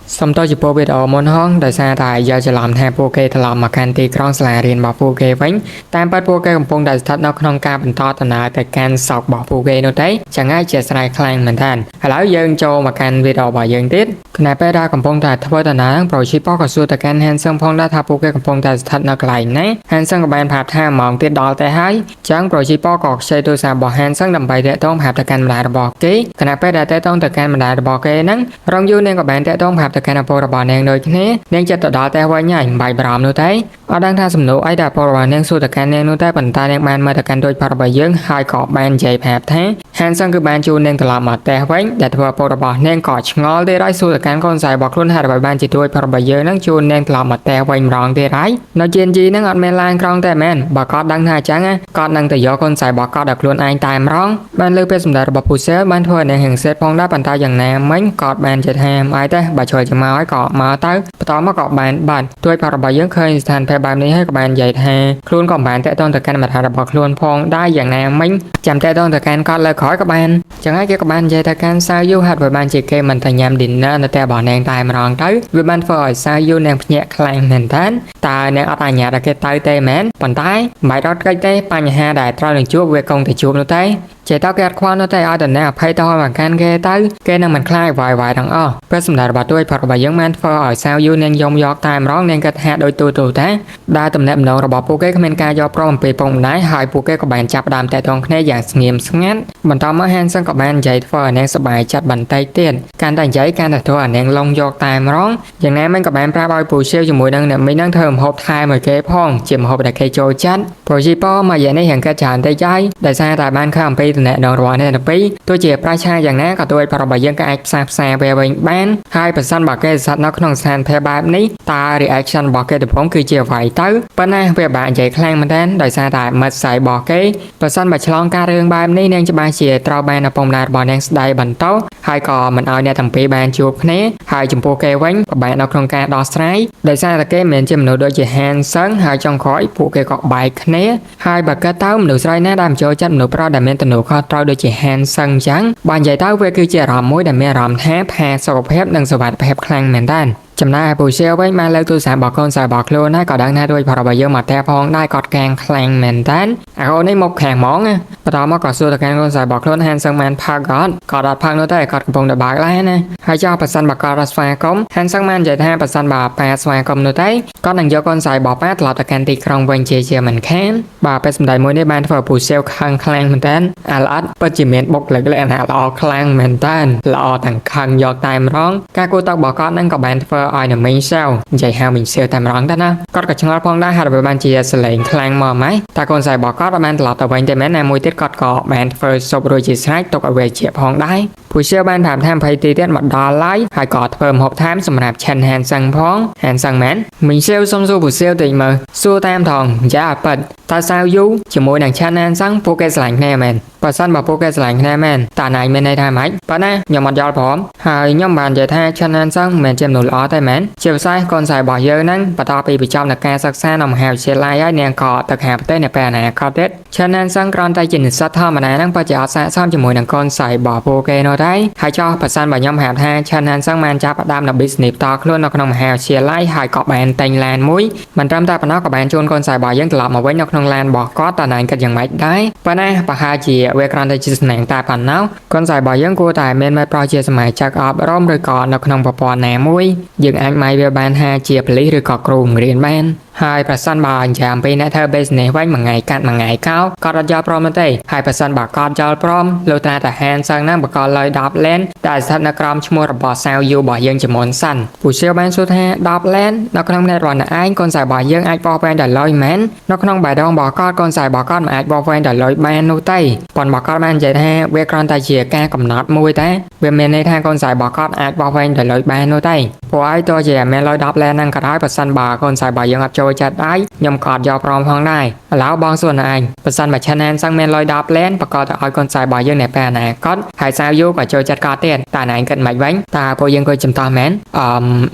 Xong tôi chỉ bộ việc ở môn hóng đời xa tại giờจะlàm theo bộ kê thật lòng mà can tì krong sả riêng bỏ bộ kê vánh tam bắt bộ kêของពងដែលស្ថិតនៅក្នុងការបន្តដំណើរទៅកាន់សោករបស់ពួកគេនោះទេchẳng aiជាស្រ័យខ្លាំងមែនទែនឥឡូវយើងចូលមកកាន់វីដេអូរបស់យើងទៀតគណៈពេលដែលកំពុងតែធ្វើដំណើរប្រូជីប៉ក៏សួរទៅកាន់ Hanson ផងដែរថាពួកគេកំពុងតែស្ថិតនៅកន្លែងណា Hanson ក៏បានប្រាប់ថាម៉ោងទៀតដល់ទៅហើយចឹងប្រូជីប៉ក៏ខ្ចីទូរស័ព្ទរបស់ Hanson ដើម្បីតាក់ទងប្រាប់ទៅកាន់ម្ដាយរបស់គេគណៈពេលដែលតាក់ទងទៅកាន់ម្ដាយរបស់គេហ្នឹងរងយូរនាងក៏បានតាក់ទងប្រាប់ទៅកាន់ឪពុករបស់នាងដូចគ្នានាងចិត្តទៅដល់តែវិញហើយមិនបាច់បារម្ភនោះទេអត់ដឹងថាសំណួរអីដែលពលរបស់នាងសួរទៅកាន់នាងនោះតែប៉ុន្តែនាងបានមើលទៅកាន់ដូចផាត់របស់យើងហើយក៏បាននិយាយប្រាប់ថា Hanson គឺបានជួលនាងត្រឡប់មកផ្ទះវិញដែលធ្វើពលរបស់នាងក៏ឆ្ងល់ទេហើយសួរទៅកាន់កូនស្រីរបស់ខ្លួនហើយដើម្បីបានជាដូចផាត់របស់យើងនឹងជួលនាងត្រឡប់មកផ្ទះវិញម្ដងទៀតហើយនៅ GNG ហ្នឹងអត់មានឡានក្រុងតែមែនបើគាត់ដឹងថាអញ្ចឹងគាត់នឹងទៅយកកូនស្រីរបស់គាត់ដល់ខ្លួនឯងតែម្ដងបានលើពេលសម្ដែងរបស់ Puzzle បានធ្វើឲ្យនាងហឹងសេតផងដែរប៉ុន្តែយ៉ាងណាមិញគាត់បានចិត្តថាអីទេបើជួយជាមកហើយក៏មកទៅបន្តមកក៏បានបាត់ទួយផាត់របស់យើងឃើញស្ថានភាពបែបនេះហើយក៏បាននិយាយថាខ្លួនក៏បានតាក់ទងទៅកាន់មាតារបស់ខ្លួនផងដែរយ៉ាងណាមិញចាំតាក់ទងទៅកាន់គាត់លើក្រោយក៏បានចឹងហើយគេក៏បាននិយាយទៅកាន់សាវយូហាត់វាបានជាគេមិនទៅញ៉ាំ dinner នៅតែរបស់នាងតែម្ដងទៅវាបានធ្វើឲ្យសាវយូនាងភ្ញាក់ខ្លាំងមែនតើតើនាងអត់អញ្ញាតឲ្យគេទៅទេមែនប៉ុន្តែមិនរត់កិច្ចទេបញ្ហាដែលត្រូវនឹងជួបវាគង់តែជួបនោះទេចេះតើគេអត់ខ្វល់នោះទេឲ្យតែអ្នកអភ័យទៅឲ្យមកកាន់គេទៅគេនឹងមិនខ្លាចវាយទាំងអស់ពេលសម្ដែងរបស់ទួយផាត់របស់យើងបានធ្វើឲ្យសាវយូនាងយំយកតែម្ដងនាងគិតថាដូចទូថាដែលតំណែងម្ដងរបស់ពួកគេគ្មានការយកព្រមអំពីពុកម្ដាយហើយពួកគេក៏បានចាប់ដើមតែតងគ្នាយ៉ាងស្ងៀមស្ងាត់បន្តមក Hanson ក៏បាននិយាយធ្វើឲ្យនាងសប្បាយចិត្តបន្តិចទៀតកាន់តែនិយាយកាន់តែធ្វើឲ្យនាងឡងយកតែម្ដងយ៉ាងណាមិញក៏បានប្រាប់ឲ្យពូស៊ីវជាមួយនឹងអ្នកមីងនឹងធ្វើម្ហូបថែមឲ្យគេផងជាម្ហូបដែលគេចូលចិត្តប្រូជីប៉មកយ៉ាងនេះយ៉ាងកាត់ច្រើនតិចហើយដោយសារតែបានឃើញអំពីតំណែងរបស់អ្នកទាំងពីរទោះជាប្រឆាយ៉ាងណាក៏ទួយប្រាប់របស់យើងក៏អាចផ្សាវាវិញបានហើយប្រសិនបើគេស្ថិតនៅក្នុងស្ថានភាពបែបនេះតើ reaction របស់គេទៅផងគឺជាអ្វីទៅប៉ុន្តែវាបាក់និយាយខ្លាំងមែនទែនដោយសារតែមិត្តស្រីរបស់គេប្រសិនបើឆ្លងការរឿងបែបនេះនាងច្បាស់ជាត្រូវបានឪពុកម្ដាយរបស់នាងស្ដាយបន្តហើយក៏មិនឲ្យអ្នកទាំងពីរបានជួបគ្នាហើយចំពោះគេវិញក៏បាននៅក្នុងការដោះស្រាយដោយសារតែគេមិនមែនជាមនុស្សដូចជា Hanson ហើយចុងក្រោយពួកគេក៏បែកគ្នាហើយបើកើតទៅមនុស្សស្រីណាដែលមិនចូលចិត្តមនុស្សប្រុសដែលមានទំនួលខុសត្រូវដូចជា Hanson អញ្ចឹងបើនិយាយទៅវាគឺជាអារម្មណ៍មួយដែលមានអារម្មណ៍ថាផាសុខភាពនិងសុវត្ថិភាពខ្លាំងមែនតើចំណែក Puzzle វិញបានលើកទូរស័ព្ទរបស់កូនស្រីរបស់ខ្លួនហើយក៏ដឹងថាដូចផាត់របស់យើងមកតែផងដែរគាត់កាំងខ្លាំងមែនតើអាកូននេះមកខាងហ្មងបន្តមកក៏សួរទៅកាន់កូនស្រីរបស់ខ្លួន Hanson បានផឹកគាត់អត់ផឹកនោះទេគាត់កំពុងតែបើកឡានណាហើយចោះប៉ះសិនបើគាត់រត់ស្វាគមន៍ Hanson បាននិយាយថាប៉ះសិនបើប៉ាស្វាគមន៍នោះទេគាត់នឹងយកកូនស្រីរបស់ប៉ាត្រឡប់ទៅកាន់ទីក្រុងវិញជាមិនខានបាទពេលសម្ដែងមួយនេះបានធ្វើឲ្យ Puzzle ខឹងខ្លាំងមែនតើអាល្អិតពិតជាមានបុគ្គលិកលក្ខណៈល្អខ្លាំងមែនតើល្អទាំងខឹងយកតែម្ដងការគួរតបរបស់គាត់នឹងក៏បានធ្វើឲ្យមីងសាវនិយាយហៅមីងសាវតែម្ដងទៅណាគាត់ក៏ឆ្ងល់ផងដែរហើយបើបានជាសលេងខ្លាំងមកម៉េចតែកូនស្រីរបស់គាត់បានត្រឡប់ទៅវិញតែមែនណាមួយទៀតគាត់ក៏បានធ្វើសុបរួចជាស្រេចទុកឲ្យវាជាផងដែរPuzzle បានប្រាប់ថា20ទីទៀតមកដល់ហើយក៏ធ្វើម្ហូបថែមសម្រាប់ឆិន Hanson ផង Hanson មែនមីងសាវសុំសួរ Puzzle តិចមើលសួរតាមថងយ៉ាអត់ប៉ិតតើសាវយូជាមួយនឹងឆិន Hanson ពួកគេស្រឡាញ់គ្នាមែនបើសិនបើពួកគេស្រឡាញ់គ្នាមែនតើណៃមានន័យថាម៉េចប៉ុន្តែខ្ញុំអត់យល់ព្រមហើយខ្ញុំបាននិយាយថាឆិន Hanson មិនមែនជាមនុស្សល្អទេមែនជាពិសេសកូនស្រីរបស់យើងហ្នឹងបន្តពីបញ្ចប់នៅការសិក្សានៅមហាវិទ្យាល័យហើយនាងក៏ទៅខាងប្រទេសនៅពេលអនាគតទៀតឆិន Hanson គ្រាន់តែជានិស្សិតធម្មតាហ្នឹងបើជាអត់ស័ក្តិសមជាមួយនឹងកូនស្រីរបស់ពួកគេនោះទេហើយចោះប្រសិនបើខ្ញុំប្រាប់ថាឆិន Hanson បានចាប់ផ្ដើមនៅ business តខ្លួននៅក្នុងមហាវិទ្យាល័យហើយក៏បានតែងឡានមួយមិនត្រឹមតែប៉ុណ្ណោះក៏បានជួនកូនស្រីរបស់យើងត្រឡប់មកវិញនៅក្នុងឡានរបស់គាត់តើណៃគិតយ៉ាងម៉េចដែរប៉ុន្តែប្រហែលជាវាគ្រាន់តែជាស្នែងតែប៉ុណ្ណោះកូនស្រីរបស់យើងគួរតែមានមេប្រុសជាសមាជិកអប់រំឬក៏នៅក្នុងប្រព័ន្ធណាមួយយើងអាចម៉ៃវាបានថាជាប៉ូលីសឬក៏គ្រូបង្រៀនបានហើយប្រសិនបើអញ្ចឹងពេលអ្នកធ្វើ business វិញមួយថ្ងៃកាត់មួយថ្ងៃកោគាត់អត់យល់ព្រមទេហើយប្រសិនបើគាត់យល់ព្រមលោកតាតា Hanson ហ្នឹងបកលឲ្យ10 land ដែលស្ថិតនៅក្រោមឈ្មោះរបស់សាវយូរបស់យើងជាមុនសិន Puzzle បានសួរថា10 land នៅក្នុងអ្នករនឯងកូនស្រីរបស់យើងអាចបោះវែងដល់លុយមែននៅក្នុងបេះដូងរបស់គាត់កូនស្រីរបស់គាត់មិនអាចបោះវែងដល់លុយបាននោះទេប៉ុន្តែគាត់បាននិយាយថាវាគ្រាន់តែជាការកំណត់មួយតែវាមានន័យថាកូនស្រីរបស់គាត់អាចបោះវែងដល់លុយបាននោះទេព្រោះឲ្យតើជាមានលុយ10 land ហ្នឹងក៏ដោយប្រសិនបើកូនស្រីរបស់យើងអត់ចូលចិត្តដែរខ្ញុំក៏អត់យកព្រមផងដែរឥឡូវបងសួរឯងប្រសិនបើឆាន Hanson មានលុយ10 land ប្រកាសទៅឲ្យកូនស្រីរបស់យើងនៅពេលអនាគតហើយសាវយូក៏ចូលចិត្តគាត់ទៀតតើឯងគិតមិនវិញតើពួកយើងគួរចំតោះមែន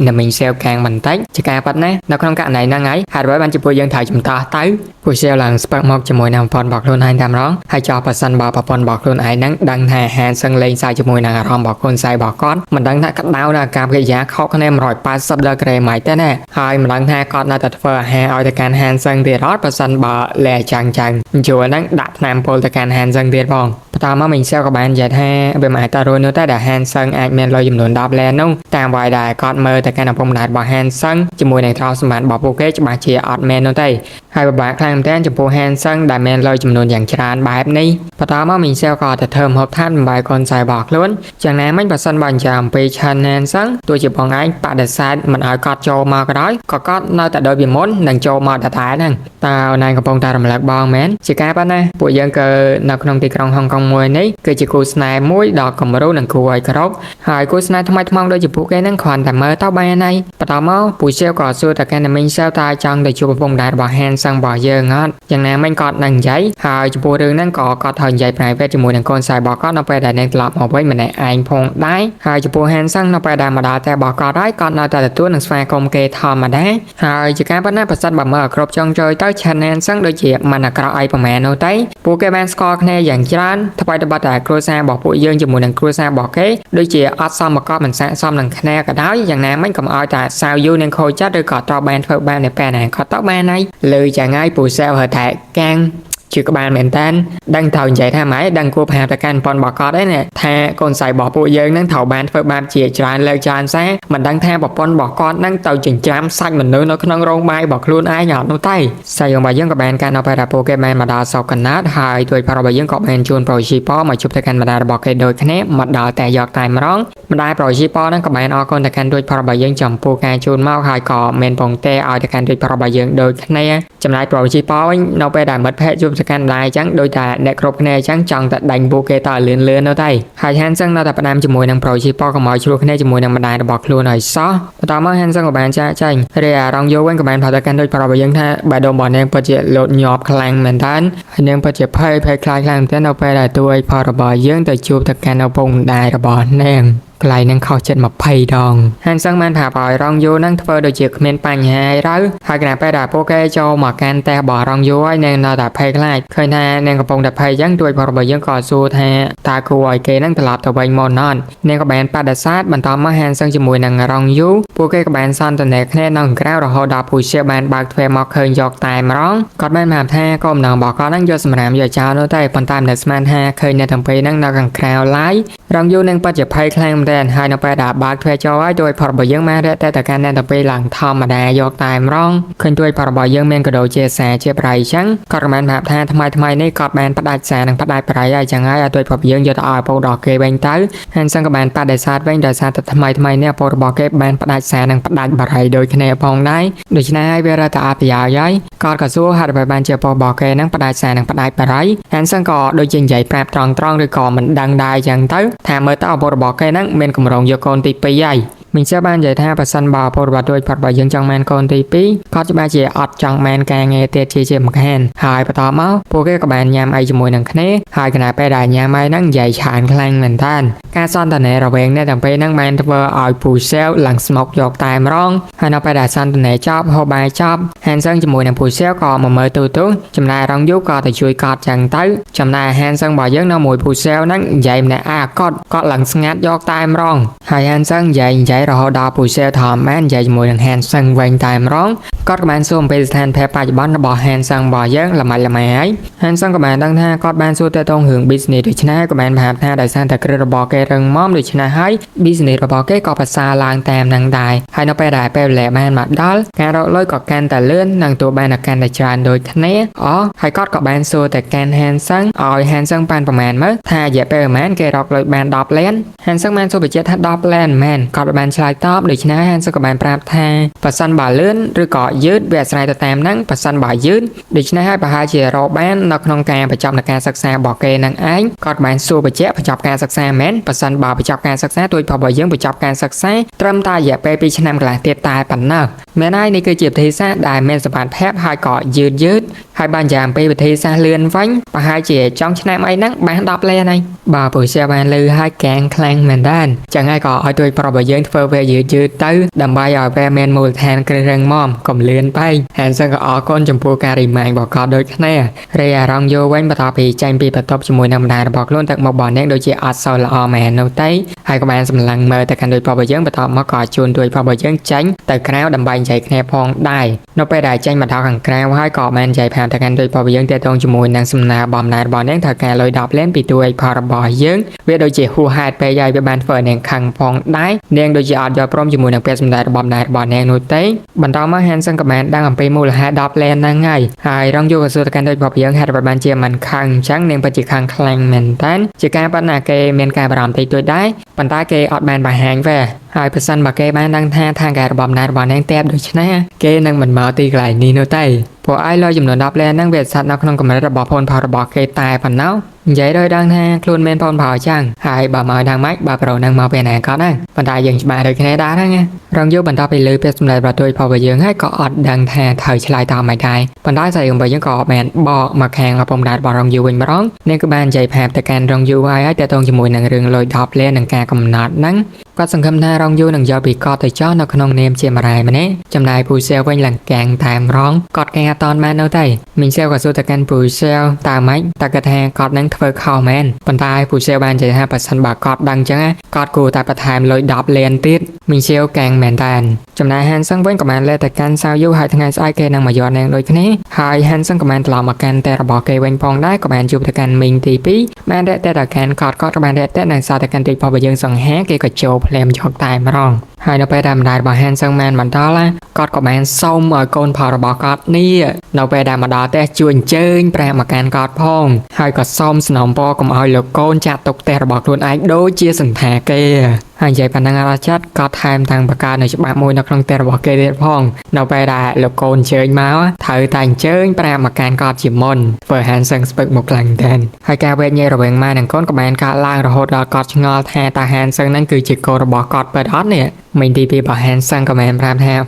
នៅមីងសាវខាងបន្តិចជាការប៉ាត់ណានៅក្នុងករណីហ្នឹងហើយហើយបើបានជាពួកយើងត្រូវចំតោះទៅពួកសាវឡើងស្ពឹកមកជាមួយនឹងប្រពន្ធរបស់ខ្លួនឯងតែម្ដងហើយចោះប្រសិនបើប្រពន្ធរបស់ខ្លួនឯងហ្នឹងដឹងថា Hanson លេងសើចជាមួយនឹងអារម្មណ៍របស់កូនស្រីរបស់គាត់មិនដឹងថាក្តៅដល់អាកប្បកិរិយាខុសគ្នា 180 ដឺក្រេម៉ៃទេណាហើយម្ដងថាគាត់នៅតែធ្វើអាហារឲ្យទៅកាន់ហានសឹងទៀតអត់បើសិនបើលែចាំងជួរហ្នឹងដាក់ថ្នាំពុលទៅកាន់ហានសឹងទៀតផងបន្តមកមីងសែលក៏បាននិយាយថាវាមិនអាចតរួចនោះតែដែលហានសឹងអាចមានលុយចំនួន10លែននោះតាមវាយដែរគាត់មើលទៅកាន់ឪពុកម្ដាយរបស់ហានសឹងជាមួយនឹងទ្រព្យសម្បត្តិរបស់ពួកគេច្បាស់ជាអត់មែននោះទេហើយពិបាកខ្លាំងមែនទែនចំពោះហានសឹងដែលមានលុយចំនួនយ៉ាងច្រើនបែបនេះបន្តមកមីងសែលក៏ទៅធ្វើម្ហូបថានបំបែកូនស្រីរបស់ខ្លួនយ៉ាងណាមិញបើសិនបើអញ្ចឹងអំពីឆានហានសឹងទោះជាបងឯងបដិសេធមិនឲ្យគាត់ចូលមកក៏ដោយក៏គាត់នៅតែដូចពីមុននឹងចូលមកដដែលហ្នឹងតើអូនឯងកំពុងតែរំលឹកបងមែនជាការប៉ុណ្ណាពួកយើងក៏នៅក្នុងទីក្រុងហុងកុងមួយនេះគឺជាគូស្នេហ៍មួយដ៏គំរូនិងគួរឲ្យគោរពហើយគូស្នេហ៍ថ្មីថ្មោងដូចជាពួកគេហ្នឹងគ្រាន់តែមើលទៅបានហើយបន្តមកពូសៀវក៏សួរទៅកាន់មីងសែលតើចង់ទៅជួបឪពុកម្ដាយរបស់ហានសឹងរបស់យើងអត់យ៉ាងណាមិញគាត់នឹងនិយាយហើយចំពោះរឿងហ្នឹងក៏គាត់ត្រូវនិយាយ private ជាមួយនឹងកូនស្រីរបស់គាត់នៅពេលដែលនឹងត្រឡប់មកវិញម្នាក់ឯងផងដែរហើយចំពោះហានសឹងនៅពេលដែលមកដល់តែរបស់គាត់ហើយគាត់នៅតែទទួលនឹងស្វាគមន៍គេធម្មតាហើយជាការប៉ុណ្ណាប្រសិនបើមើលគ្រប់ចុងចុយទៅឆានហានសឹងដូចជាមិនអាក្រក់អីប្រហែលនោះទេពួកគេបានស្គាល់គ្នាយ៉ាងច្រើនថ្មីត្បិតតែគ្រួសាររបស់ពួកយើងជាមួយនឹងគ្រួសាររបស់គេដូចជាអត់សមមកកមិនស័ក្តិសមនឹងគ្នាក៏ដោយយ៉ាងណាមិញកុំឲ្យតែសាវយូនឹងខូចចិត្តឬក៏ត្រូវបានធ្វើបាននៅពេលណាគាត់ទៅបានហើយលើយ៉ាងហើយពូសែលហៅថាកាំងជឿក្បាលមែនតានដឹងត្រូវនិយាយថាម៉េចដឹងគួរប្រាប់ទៅកាន់ប៉ុនរបស់គាត់ឯណាថាកូនស្រីរបស់ពួកយើងនឹងត្រូវបានធ្វើបាបជាច្រើនលើកច្រើនសារមិនដឹងថាប្រពន្ធរបស់គាត់នឹងទៅចិញ្ច្រាំសាច់មនុស្សនៅក្នុងរោងបាយរបស់ខ្លួនឯងអត់នោះទេស្រីរបស់យើងក៏បានកាន់នៅពេលដែលពួកគេបានមកដល់សោកកណាតហើយទួយប្រុសរបស់យើងក៏បានជួនប្រូជីប៉មកជួបទៅកាន់ម្ដាយរបស់គេដូចគ្នាមកដល់តែយកតែម្ដងម្ដាយប្រូជីប៉នឹងក៏បានអរគុណទៅកាន់ទួយប្រុសរបស់យើងចំពោះការជួនមកហើយក៏មានពងទេឲ្យទៅកាន់ទួយប្រុសរបស់យើងដូចគ្នាចំណែកប្រូជីប៉វិញនៅពេលដែលមិត្តភ័ក្តិជួបកាន់ដែរអញ្ចឹងដោយតែអ្នកគ្រប់គ្នាអញ្ចឹងចង់តែដាច់ពួកគេតើលឿននោះទេហើយហានសឹងនៅតែផ្ដាំជាមួយនឹងប្រូជីប៉ក៏មកជ្រួគ្នាជាមួយនឹងម្ដាយរបស់ខ្លួនហើយសោះបន្តមកហានសឹងក៏បានចាក់ចែងរីអារងយោវិញក៏បានប្រាប់ទៅកាន់ដូចប្រាប់យើងថាបែដងរបស់នាងពិតជាលោតញាប់ខ្លាំងមែនតើហើយនាងពិតជាភ័យខ្លាចខ្លាំងមែនតើនៅពេលដែលទួយផលរបស់យើងទៅជួបទៅកាន់ឪពុកម្ដាយរបស់នាងកន្លែងនឹងខុសចិត្ត20ដងហានសឹងបានប្រាប់ឲ្យរងយូនឹងធ្វើដូចជាគ្មានបញ្ហាអីទៅហើយគណៈពេលដែលពួកគេចូលមកកាន់ផ្ទះរបស់រងយូហើយនាងនៅតែភ័យខ្លាចឃើញថានាងកំពុងតែភ័យអញ្ចឹងទួយផលរបស់យើងក៏សួរថាតើគួរឲ្យគេនឹងត្រឡប់ទៅវិញមកណត់នាងក៏បានបដិសេធបន្តមកហានសឹងជាមួយនឹងរងយូពួកគេក៏បានសន្ទនាគ្នានៅក្រៅរហូតដល់ពូសៀបានបើកទ្វារមកឃើញយកតែម្ដងគាត់បានប្រាប់ថាកុំណងរបស់គាត់នឹងយកសម្រាមយកចោលនោះទេប៉ុន្តែមិនស្មានថាឃើញអ្នកទាំងពីរនឹងនៅខាងក្រៅឡាយរងយូនឹងពិតជាភ័យខ្លាំងមែនទែនហើយនៅពេលដែលបើកទ្វារចូលហើយទួយផលរបស់យើងបានរកតែកាន់អ្នកទាំងពីរឡើងធម្មតាយកតែម្ដងឃើញទួយផលរបស់យើងមានកដោជាសារជាប្រៃអញ្ចឹងគាត់ក៏បានប្រាប់ថាថ្មីនេះគាត់បានផ្ដាច់សារនិងផ្ដាច់ប្រៃហើយអញ្ចឹងហើយឲ្យទួយផលរបស់យើងយកទៅឲ្យឪពុករបស់គេវិញទៅហានសឹងក៏បានបដិសេធវិញដោយសារតែថ្មីនេះឪពុករបស់គេបានផ្ដាច់សារនិងផ្ដាច់ប្រៃដូចគ្នាផងដែរដូច្នេះហើយវារត់តែអត់ប្រយោជន៍ហើយគាត់ក៏សួរហេតុអ្វីបានជាឪពុករបស់គេនឹងផ្ដាច់សារនិងផ្ដាច់ប្រៃហានសឹងក៏ដូចជានិយាយប្រាប់ត្រង់ឬក៏មិនដឹងដែរអញ្ចឹងទៅថាមើលទៅឪពុករបស់គេនឹងមានកម្រងយកកូនទី2ហើយមីងសែបាននិយាយថាប្រសិនបើពលរដ្ឋដូចផាត់របស់យើងចង់មានកូនទី2គាត់ច្បាស់ជាអត់ចង់មានការងារទៀតជាម្ខានហើយបន្តមកពួកគេក៏បានញ៉ាំអីជាមួយនឹងគ្នាហើយគណៈពេលដែលញ៉ាំអីហ្នឹងនិយាយច្រើនខ្លាំងមែនតើការសន្ទនារវាងអ្នកទាំងពីរហ្នឹងបានធ្វើឲ្យពូសែលឡើងស្មុកយកតែម្ដងហើយនៅពេលដែលសន្ទនាចប់ហូបបាយចប់ហានសឹងជាមួយនឹងពូសែលក៏មកមើលទូចំណែករងយូក៏ទៅជួយកត់ចឹងទៅចំណែកហានសឹងរបស់យើងនៅមួយពូសែលហ្នឹងនិយាយម្នាក់គាត់ឡើងស្ងាត់យកតែម្ដងហើយហានសឹងនិយាយរហូតដល់ពូសែលធម្មតានិយាយជាមួយនឹងហានសឹងវិញតែម្ដងគាត់ក៏បានសួរអំពីស្ថានភាពបច្ចុប្បន្នរបស់ហានសឹងរបស់យើងល្មាហើយហានសឹងក៏បានដឹងថាគាត់បានសួរទៅរឿង business ដូច្នេះក៏បានប្រាប់ថាដោយសារតែគ្រឹះរបស់គេរឹងមាំដូច្នេះហើយ business របស់គេក៏ប្រសើរឡើងតាមនឹងដែរហើយនៅពេលដែលពេលវេលាបានមកដល់ការរកលុយក៏កាន់តែលឿននិងទូបានកាន់តែច្រើនដូចគ្នាហើយគាត់ក៏បានសួរទៅកាន់ហានសឹងឲ្យហានសឹងបានប្រមាណមើលថារយៈពេលប្រមាណគេរកលុយបាន10លានហានសឹងបានសួរបញ្ជាក់ថា10លានមែនគាត់បានឆ្លើយតបដូច្នេះហានសឹងក៏បានប្រាប់ថាបើសិនបើលឿនឬក៏យឺតវាអាស្រ័យទៅតាមហ្នឹងបើសិនបើយឺតដូច្នេះហើយប្រហែលជារកបាននៅក្នុងការបញ្ចប់នៃការសិក្សារបស់គេនឹងឯងគាត់បានសួរបញ្ជាក់បញ្ចប់ការសិក្សាមែនបើសិនបើបញ្ចប់ការសិក្សាទួយរបស់យើងបញ្ចប់ការសិក្សាត្រឹមតែរយៈពេល2ឆ្នាំកន្លះទៀតតែប៉ុណ្ណោះមែនហើយនេះគឺជាវិធីសាស្ត្រដែលមានសម្បត្តិភ័ព្វហើយក៏យឺតហើយបានយ៉ាងពីវិធីសាស្ត្រលឿនវិញប្រហែលជាចុងឆ្នាំអីហ្នឹងបាន10លានហើយបើពូសែបានលឺហើយកាំងខ្លាំងមែនដែរចឹងហើយក៏ឲ្យទួយប្រាប់របស់យើងធ្វើ về dự tới đầm bay ở về men mùi than cây răng mom cầm liền bay hàng sang ở con chấm pua cà rì màng bỏ cọt đôi nè rồi rong vô quanh bắt đầu bị tranh bị bắt top cho mùi nằm đài bọc luôn tận một bọn nén đôi chị ở sau là o mẹ nấu tay hai các bạn sầm lăng mơ tại căn đôi bò bờ dưỡng bắt đầu mắc cọt chuồn đuôi bò bờ dưỡng tránh từ kéo đầm bay chạy kẹp phong đài nóไปđài tranh bắt đầu hàng kéo hai cọ men chạy phàm tại căn đôi bò bờ dưỡng tê tôn cho mùi nàng sầm nà bòm nài bọn nén thật kà lôi đập lên bị đuôi bò bò dưỡng về đôi chị hù hai pe dài về bàn phở nén khăng phong đái nén đôi chị ở do prom cho mùi nàng pe sầm nài bòm nài bọn nén nấu tay bắt đầu mắc hàng sang các bạn đang làm pe mùi là hai đập lên năng ngày hai rong vô cái số tại căn đôi bò bờ dưỡng hai bạn chia mình khăng trắng nén phải chỉ khăng khăng mình tán chỉ ca bắt nà kê men ca bàm tay tôi đái bàn tay kê ọt bàn bà hàng về hai person mà kê bán đăng tha thang gà bòm nài bọn nén tép được chứ nè kê năng mình mở tì lại ni nấu tayพอไอ้ลอยจำนวนดับแลนั่งเวทสัตว์นักนองกำลังระบอบพลพาระบอบเกตายผันเนาใหญ่โดยดังแท้คลุนเมนพลพาจังหายบ่มาดังไม้บ่าเรานั่งมาเป็นแหนก็นั่งบรรดาอย่างมาโดยแค่ได้ทั้งไงรังยุบบรรดาไปเลยเป็นสมัยประตูพอไปยังให้ก็อดดังแท้เธอชลายตามไม่ได้บรรดาใส่ลงไปยังก่อแมนบ่มาแข่งกับผมได้บ่รังยุวิ่งมาร้องเนี่ยก็บ้านใจแผลแต่การรังยุไว้แต่ตรงจมูกหนังเรืองลอยดับเล่นหนังกากำนัดนั่งก็สังคมหน้ารังยุหนังยอบีกอดแต่เจ้านักนองเนมเชียมอะไรมาเนี่ยจำได้ผู้เซลวิ่งหลังแกงตามร้องกอดแกตอนมาโน้ตmình xeoกับsốตะกันผู้เซลตาไม้ตากระแทงกอดนั่งเทอร์เข้าแมนปันตายผู้เซลบานใจห้า%บากอดดังจังกอดกูตาประทายลอยดับเลนติดmìnhเซลแกงแมนแตนจำนายฮันซังเว้นกับมันเลยแต่การซาวยูหายทางไงไอเกนังมายอดแนงโดยนี้หายฮันซังกับมันตลอดมากันแต่ระบอกเกเว้นพองได้กับมันจูบตะกันมิงตีปีแม่ได้แต่ตะกันกอดกับมันได้แต่นางซาตะกันตีพอไปยังสังแฮเกกับโจเพลมจอกตายมาร้องhai nóไปđàm đại bà hen sang man bản đó là cọt của bạn xong ở con phò bà cọt ní nóไปđàm mà đó te chuồn chơi pra mà can cọt phong hai cọt xong sòng po cùng oi lục con chặt tục te bà luôn ai đối chia sừng thả kia haiใจพนักงานชัดก็ทำทางประกาศในฉบับมวยนักลงแต่บอกเกเรพองเราไปได้ลูกโกนเชิญมาเธอแต่งเชิญแปลมาการกอดจิมมอนเปิดฮันซังสเปกหมกหลังแทนให้การเวทเย่ระเวงมาหนังก้นกับแมนการล่างระหดกอดงอแทนตาฮันซังนั่นคือจิโกระบอกกอดเปิดฮอตเนี่ยmình đi bị bỏ hand sangกับแมนพรามแทน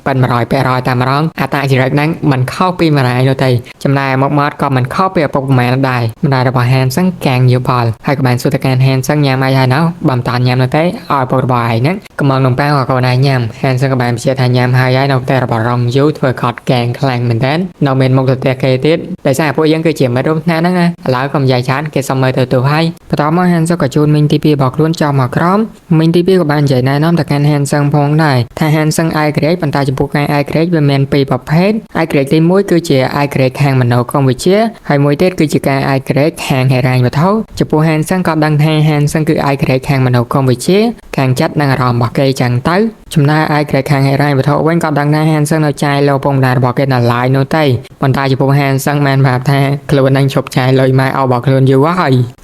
ปันมารอยไปรอยตามร้องอาตาจิรักนั้นมันเข้าปีมาไหนโดยตีจำได้มอดก็มันเข้าไปปกแมนได้มันได้ระบายแฮนซังแกงอยู่พอให้กับแมนสุดตะการแฮนซังยามไม่ใช่เนาะบำตอนยามโดยตีออยปกบ่ายนั้นก็มองลงแป้งกับนายยามแฮนซังกับแมนเชียร์ทายยามหายย้ายนกแต่ระบายรองยูทเพื่อขอดแกงแข่งเหมือนเดิมนกเมนมงตัวเตะเกติดแต่ใช่พวกยังเคยเจียมมาดูหน้านั่งไงแล้วก็ยายชานเกสมเมอร์ตัวให้พอต่อมาแฮนซังกับจูนมินทีพีบอกล้วนจอมากร้อมมินทีพีกับแมนใหญ่นายน้อมตะการแฮนซังพงได้ถ้าแฮนซังไอเกรดบรรดาจะพูดไอเกรดเป็นแมนปีประเภทไอเกรดที่มุ้ยคือเจียไอเกรดแข่งมันโนคอมวิเชียให้มุ้ยเด็ดคือจีการไอเกรดแข่งให้แรงมาเท่าจะพูดแฮนซังก็ดังแฮนซังคือไอเกรดแข่งมันโนคอมวิเชียแข่งจัดนางรอมบอกเกยจังเต้ชมได้ไอเกรดแข่งให้แรงมาเท่าเว้นก็ดังแฮนซังเอาใจเราปงดาบอกเกยน่าลายโนเต้บรรดาจะพูดแฮนซังแมนแบบแท้คล้วนนั่งฉบใจเลยไม่เอาบอกคล้วนอยู่ว่า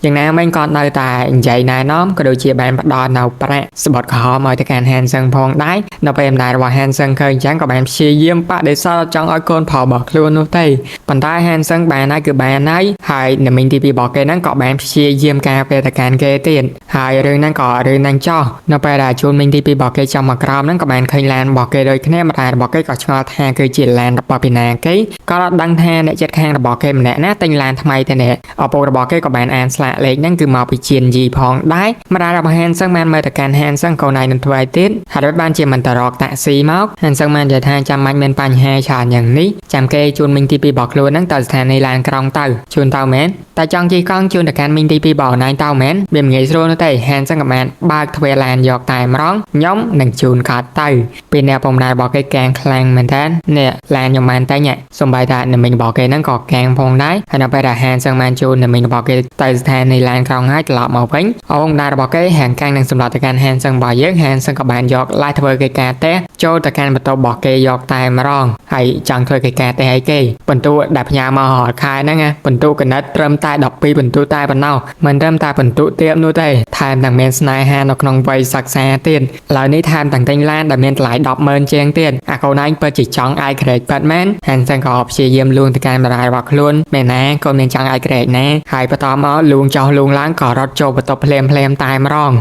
อย่างนั้นไม่ก่อนเลยแต่ใหญ่นายน้อมก็โดยเจียแบนปัดดอนเอาแปะสปอร์ตขอมาแต่การแฮนซังพองได้เราไปได้ว่าแฮนซังเคยจังกับแบนเชียเยี่ยมปะได้ซาจังไอคอนเผาบอกคล้วนโนเต้ปัญหาแฮนซังแบนนั่นคือแบนไหนหายในมินทีพีบอกเกนั่นก็แบนเชียเยี่ยมการเป็นแต่การเกเตียนหายเรื่องนั้นก็เรื่องนั้นจ่อเราไปได้ชวนมินทีพีบอกเกจังมากรามนั่นก็แบนเคยแลนบอกเกโดยแค่มาได้บอกเกก็ชงแทนคือจีแลนบอกปีนาเกก็ดังแทนเนี่ยจัดแข่งบอกเกมันแน่ติงแลนทำไมแต่เนี่ยเอาโปรบอกเกก็แบนแอนสละเล็กนั่นคือมาไปเชียนยีพองได้มาได้รับแฮนซังแมนมาแต่การแฮนซังเขาในนันทวายติดหาได้บ้านเชียมันตรอกแต่ซีมอกแฮนซังแมนจะแทนจำมันเป็นปัญหาชาญอย่างนี้จำเกชวนมินทีพีบอกล้วนนั่งต่อสถานในลานกรองเต่าชวนเต่าแมนแต่จังจีก้องชวนแต่การมินทีพีบอกนายเต่าแมนเบี่ยมเงยโซนแต่แฮนซังกับแมนบากทเวลานหยอกตายร้องย่อมหนึ่งชวนขาดเต่าเป็นแนวปมนายบอกแกงแคลงเหมือนแทนเนี่ยลานยมมันแต่เนี่ยสมบัยแต่หนึ่งมินบอกแกนั่งกอกแกงพงได้ให้เราไปด่าแฮนซังแมนชวนหนึ่งมินบอกแกต่อสถานในลานกรองให้ตลอดมาเพิ่งเอาองได้บอกแกแห่งการหนึ่งสำหรับแต่การแฮนซังบอกเยอะแฮนซังกับแมนหยอกไล่ทเวแกแต่โจแต่การประตูบอกแกหยอกตายมาร้องให้จังทเวแกแต่ให้แกเป็นตัวดับยามาหอดคายนั่งไงเป็นตัวกันนัดเริ่มตายดอกปีเป็นตัวตายเป็นเน่ามันเริ่มตายเป็นตัวเตี้ยนู้นได้ทานต่างเมนสไนฮานอกนองใบสักแซ่เตี้ยเหล่านี้ทานต่างใจ ទិញឡានដែលមានតម្លៃ100000ជាងទៀតអាកូនឯងពិតជាចង់អាយក្រេតប៉ាត់មែនហានសិនក៏ព្យាយាមលួងទៅកាន់ម្ដាយរបស់ខ្លួនមែនណាកូនមានចង់អាយក្រេតណាហើយបន្តមកលួងចោះលួងឡើងក៏រត់ចូលបន្ទប់ភ្លាមតែម្ដង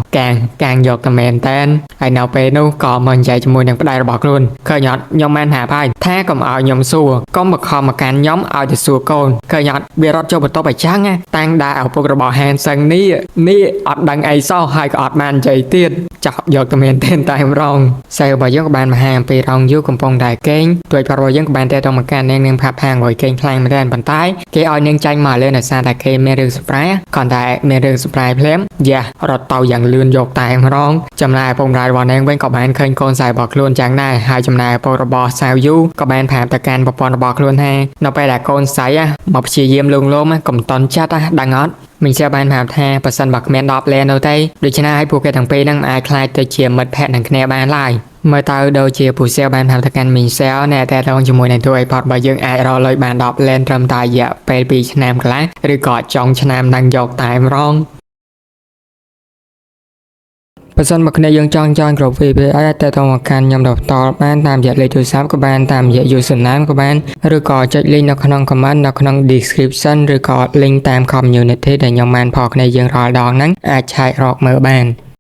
កាងយកតែមែនតែនហើយនៅពេលនោះក៏មកនិយាយជាមួយនឹងប្តីរបស់ខ្លួនឃើញអត់ខ្ញុំបានប្រាប់ហើយថាកុំឲ្យខ្ញុំសួរកុំមកខំមកកាន់ខ្ញុំឲ្យទៅសួរកូនឃើញអត់វារត់ចូលបន្ទប់អញ្ចឹងតាំងដែលឪពុករបស់ហានសិននេះអត់ដឹងអីសោះហើយក៏អត់បាននិយាយទៀតចាប់យកតែមែនតែម្ដងសៅរបស់យើងក៏បានមហាអំពីរងយូកំពុងតែកេងတွေ့ប្រាប់របស់យើងក៏បានតែទៅមកកាន់នាងផាប់ផាងរួយកេងខ្លាំងមែនតែប៉ុន្តែគេឲ្យនាងចាញ់មកលើនៅសារតែគេមានរឿងសប្រាគាត់តែមានរឿងសប្រាភ្លាមយ៉ារត់ទៅយ៉ាងលឿនយកតែម្ដងចំណែកពុកម្ដាយរបស់នាងវិញក៏បានឃើញកូនស្រីរបស់ខ្លួនយ៉ាងដែរហើយចំណែកឪពុករបស់សាវយូក៏បានប្រាប់ទៅកាន់ប្រពន្ធរបស់ខ្លួនថានៅពេលដែលកូនស្រីមកព្យាយាមលួងលោមកុំតន់ចិត្តដឹងអត់មីងសែបានប្រាប់ថាប៉ះសិនបើគ្មាន10លែននោះទេដូច្នេះឲ្យពួកគេទាំងពីរហ្នឹងអាចខ្លាចទៅជាមិត្តភក្តិនឹងគ្នាបានឡើយមើលទៅដូចជាពូសែលបានប្រាប់ទៅកាន់មីងសែលណែតែតងជាមួយនឹងទូអីផតបើយើងអាចរកលុយបាន10លែនត្រឹមតែរយៈពេល2ឆ្នាំកន្លះឬក៏ចុងឆ្នាំនឹងយកតែម្ដងបើសិនមកគ្នាយើងចង់គ្រប់ VPI អាចទៅមកកាន់ខ្ញុំដល់តបានតាមរយៈលេខទូរស័ព្ទក៏បានតាមរយៈ username ក៏បានឬក៏ចុច link នៅក្នុង comment នៅក្នុង description ឬក៏ link តាម community ដែលខ្ញុំបានផគ្នាយើងរាល់ដងហ្នឹងអាចឆែករកមើលបាន